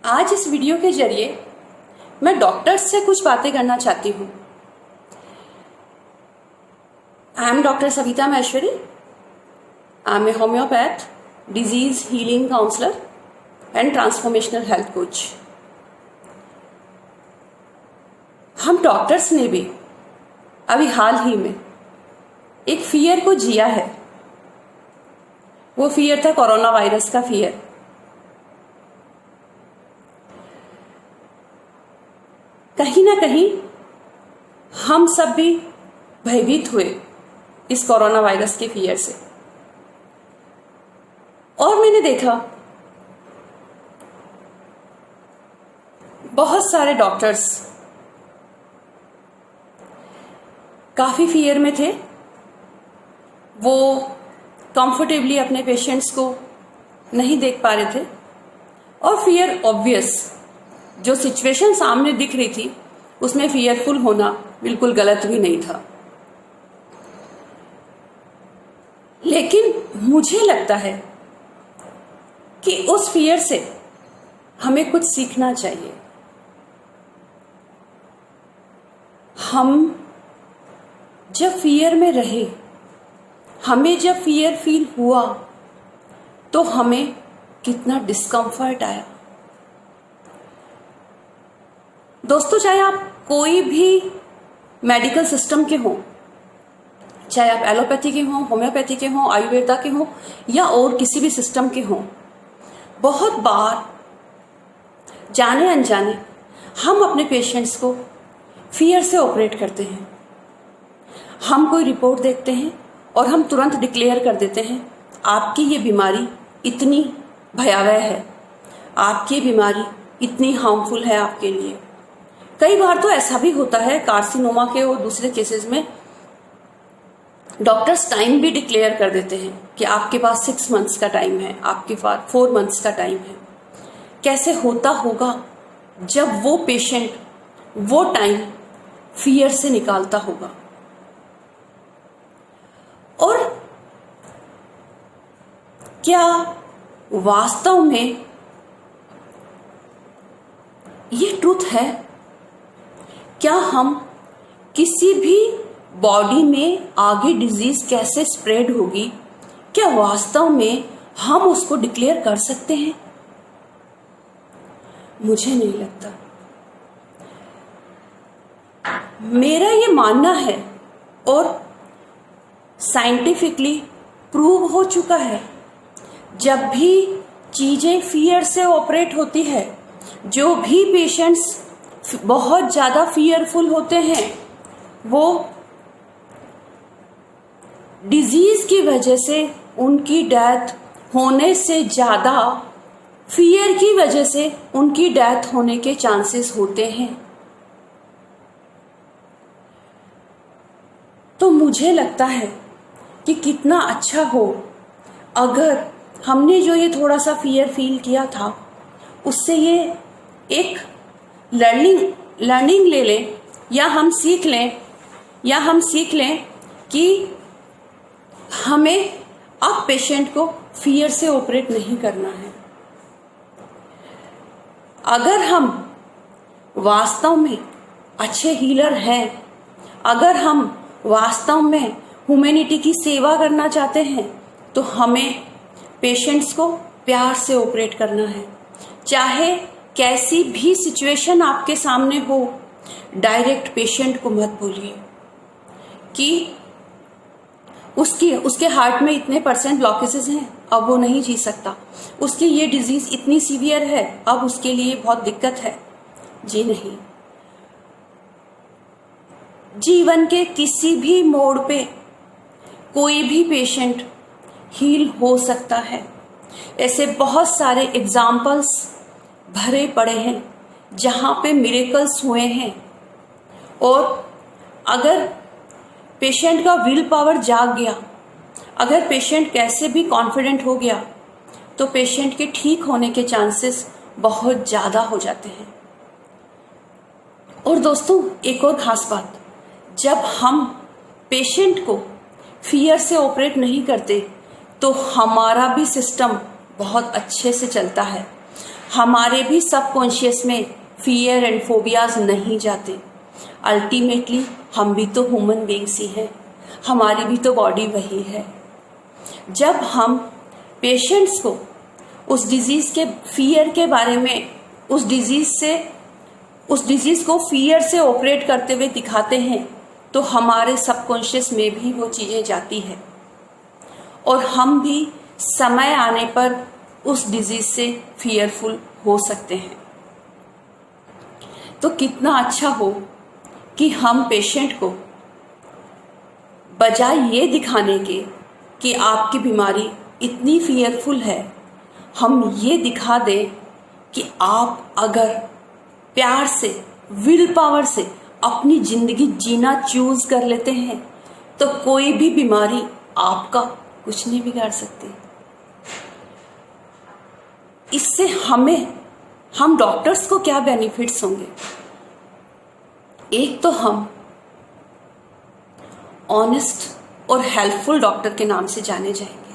आज इस वीडियो के जरिए मैं डॉक्टर्स से कुछ बातें करना चाहती हूँ। I am doctor Savita Maheshwari. I am a homeopath, disease healing counsellor and transformational health coach. हम डॉक्टर्स ने भी अभी हाल ही में एक फियर को जिया है। वो फियर था कोरोना वायरस का फियर। कहीं ना कहीं हम सब भी भयभीत हुए इस कोरोना वायरस के फियर से। और मैंने देखा बहुत सारे डॉक्टर्स काफी फियर में थे। वो कंफर्टेबली अपने पेशेंट्स को नहीं देख पा रहे थे और फियर ऑब्वियस, जो सिचुएशन सामने दिख रही थी उसमें फियरफुल होना बिल्कुल गलत भी नहीं था। लेकिन मुझे लगता है कि उस फियर से हमें कुछ सीखना चाहिए। हम जब फियर में रहे, हमें जब फियर फील हुआ तो हमें कितना डिस्कम्फर्ट आया। दोस्तों, चाहे आप कोई भी मेडिकल सिस्टम के हों, चाहे आप एलोपैथी के हों, होम्योपैथी के हों, आयुर्वेदा के हों या और किसी भी सिस्टम के हों, बहुत बार जाने अनजाने हम अपने पेशेंट्स को फियर से ऑपरेट करते हैं। हम कोई रिपोर्ट देखते हैं और हम तुरंत डिक्लेयर कर देते हैं, आपकी ये बीमारी इतनी भयावह है, आपकी ये बीमारी इतनी हार्मफुल है आपके लिए। कई बार तो ऐसा भी होता है कार्सिनोमा के और दूसरे केसेस में डॉक्टर्स टाइम भी डिक्लेयर कर देते हैं कि आपके पास 6 मंथ्स का टाइम है, आपके पास 4 मंथ्स का टाइम है। कैसे होता होगा जब वो पेशेंट वो टाइम फियर से निकालता होगा। और क्या वास्तव में ये ट्रूथ है? क्या हम किसी भी बॉडी में आगे डिजीज कैसे स्प्रेड होगी, क्या वास्तव में हम उसको डिक्लेयर कर सकते हैं? मुझे नहीं लगता। मेरा ये मानना है और साइंटिफिकली प्रूव हो चुका है, जब भी चीजें फियर से ऑपरेट होती है, जो भी पेशेंट्स बहुत ज्यादा फियरफुल होते हैं, वो डिजीज की वजह से उनकी डेथ होने से ज्यादा फियर की वजह से उनकी डेथ होने के चांसेस होते हैं। तो मुझे लगता है कि कितना अच्छा हो अगर हमने जो ये थोड़ा सा फियर फील किया था उससे ये एक लर्निंग ले लें, या हम सीख लें कि हमें अब पेशेंट को फियर से ऑपरेट नहीं करना है। अगर हम वास्तव में अच्छे हीलर हैं, अगर हम वास्तव में ह्यूमैनिटी की सेवा करना चाहते हैं, तो हमें पेशेंट्स को प्यार से ऑपरेट करना है। चाहे कैसी भी सिचुएशन आपके सामने हो, डायरेक्ट पेशेंट को मत बोलिए कि उसके हार्ट में इतने % ब्लॉकेजेस हैं, अब वो नहीं जी सकता, उसकी ये डिजीज इतनी सीवियर है, अब उसके लिए बहुत दिक्कत है। जी नहीं। जीवन के किसी भी मोड़ पे कोई भी पेशेंट हील हो सकता है। ऐसे बहुत सारे एग्जाम्पल्स भरे पड़े हैं जहां पे मिरेकल्स हुए हैं। और अगर पेशेंट का विल पावर जाग गया, अगर पेशेंट कैसे भी कॉन्फिडेंट हो गया, तो पेशेंट के ठीक होने के चांसेस बहुत ज़्यादा हो जाते हैं। और दोस्तों, एक और खास बात, जब हम पेशेंट को फियर से ऑपरेट नहीं करते तो हमारा भी सिस्टम बहुत अच्छे से चलता है। हमारे भी सबकॉन्शियस में फियर एंड फोबियाज नहीं जाते। अल्टीमेटली हम भी तो ह्यूमन बीइंग्स ही हैं, हमारी भी तो बॉडी वही है। जब हम पेशेंट्स को उस डिजीज़ के फियर के बारे में, उस डिजीज़ को फियर से ऑपरेट करते हुए दिखाते हैं, तो हमारे सबकॉन्शियस में भी वो चीज़ें जाती है और हम भी समय आने पर उस डिजीज़ से फियरफुल हो सकते हैं। तो कितना अच्छा हो कि हम पेशेंट को बजाय ये दिखाने के कि आपकी बीमारी इतनी फियरफुल है, हम ये दिखा दें कि आप अगर प्यार से, विल पावर से अपनी ज़िंदगी जीना चूज कर लेते हैं तो कोई भी बीमारी आपका कुछ नहीं बिगाड़ सकती। इससे हम डॉक्टर्स को क्या बेनिफिट्स होंगे? एक तो हम ऑनेस्ट और हेल्पफुल डॉक्टर के नाम से जाने जाएंगे।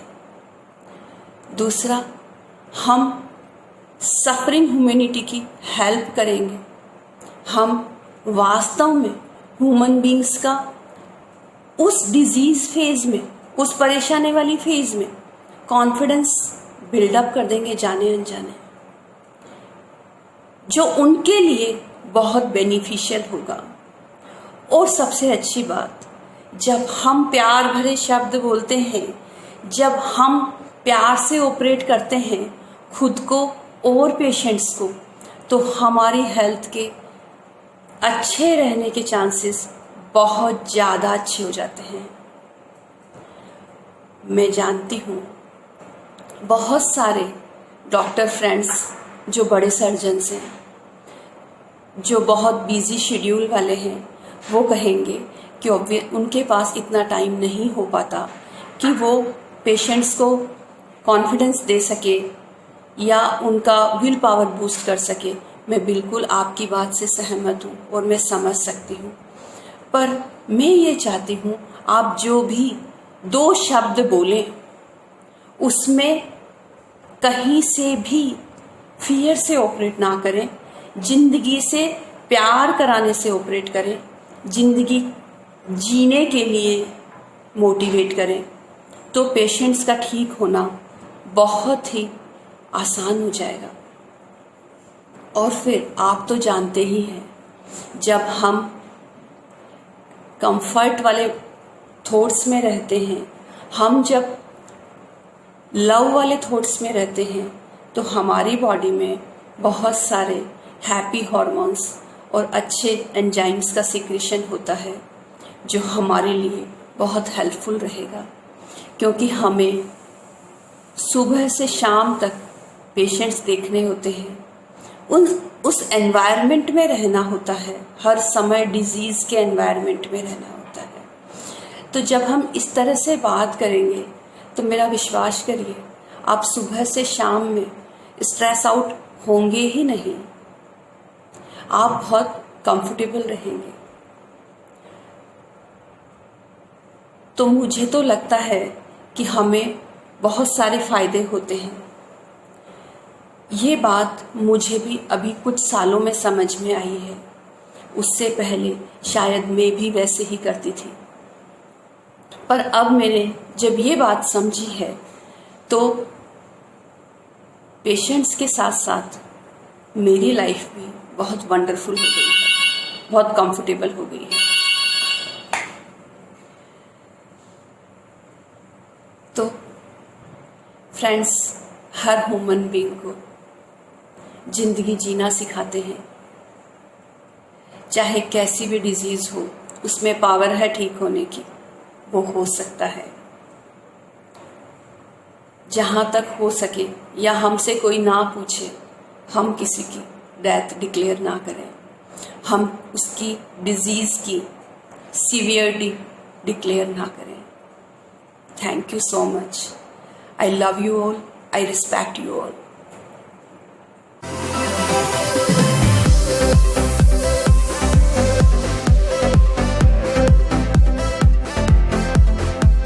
दूसरा, हम सफरिंग ह्यूमैनिटी की हेल्प करेंगे। हम वास्तव में ह्यूमन बीइंग्स का उस डिजीज फेज में, उस परेशानी वाली फेज में कॉन्फिडेंस बिल्डअप कर देंगे जाने अनजाने, जो उनके लिए बहुत बेनिफिशियल होगा। और सबसे अच्छी बात, जब हम प्यार भरे शब्द बोलते हैं, जब हम प्यार से ऑपरेट करते हैं खुद को और पेशेंट्स को, तो हमारी हेल्थ के अच्छे रहने के चांसेस बहुत ज़्यादा अच्छे हो जाते हैं। मैं जानती हूँ बहुत सारे डॉक्टर फ्रेंड्स जो बड़े सर्जन्स हैं, जो बहुत बिजी शेड्यूल वाले हैं, वो कहेंगे कि उनके पास इतना टाइम नहीं हो पाता कि वो पेशेंट्स को कॉन्फिडेंस दे सके या उनका विल पावर बूस्ट कर सके। मैं बिल्कुल आपकी बात से सहमत हूँ और मैं समझ सकती हूँ, पर मैं ये चाहती हूँ आप जो भी 2 शब्द बोलें उसमें कहीं से भी फियर से ऑपरेट ना करें, जिंदगी से प्यार कराने से ऑपरेट करें, जिंदगी जीने के लिए मोटिवेट करें, तो पेशेंट्स का ठीक होना बहुत ही आसान हो जाएगा। और फिर आप तो जानते ही हैं, जब हम कंफर्ट वाले थॉट्स में रहते हैं, हम जब लव वाले थॉट्स में रहते हैं, तो हमारी बॉडी में बहुत सारे हैप्पी हार्मोन्स और अच्छे एंजाइम्स का सिक्रेशन होता है, जो हमारे लिए बहुत हेल्पफुल रहेगा। क्योंकि हमें सुबह से शाम तक पेशेंट्स देखने होते हैं, उस एनवायरनमेंट में रहना होता है, हर समय डिजीज़ के एनवायरनमेंट में रहना होता है। तो जब हम इस तरह से बात करेंगे तो मेरा विश्वास करिए, आप सुबह से शाम में स्ट्रेस आउट होंगे ही नहीं, आप बहुत कंफर्टेबल रहेंगे। तो मुझे तो लगता है कि हमें बहुत सारे फायदे होते हैं। ये बात मुझे भी अभी कुछ सालों में समझ में आई है, उससे पहले शायद मैं भी वैसे ही करती थी। पर अब मैंने जब ये बात समझी है तो पेशेंट्स के साथ साथ मेरी लाइफ भी बहुत वंडरफुल हो गई है, बहुत कंफर्टेबल हो गई है। तो फ्रेंड्स, हर ह्यूमन बीइंग को जिंदगी जीना सिखाते हैं, चाहे कैसी भी डिजीज हो, उसमें पावर है ठीक होने की, वो हो सकता है। जहाँ तक हो सके या हमसे कोई ना पूछे, हम किसी की डेथ डिक्लेयर ना करें, हम उसकी डिजीज़ की सीवियरिटी डिक्लेयर ना करें। Thank you so much. I love you all, I respect you all.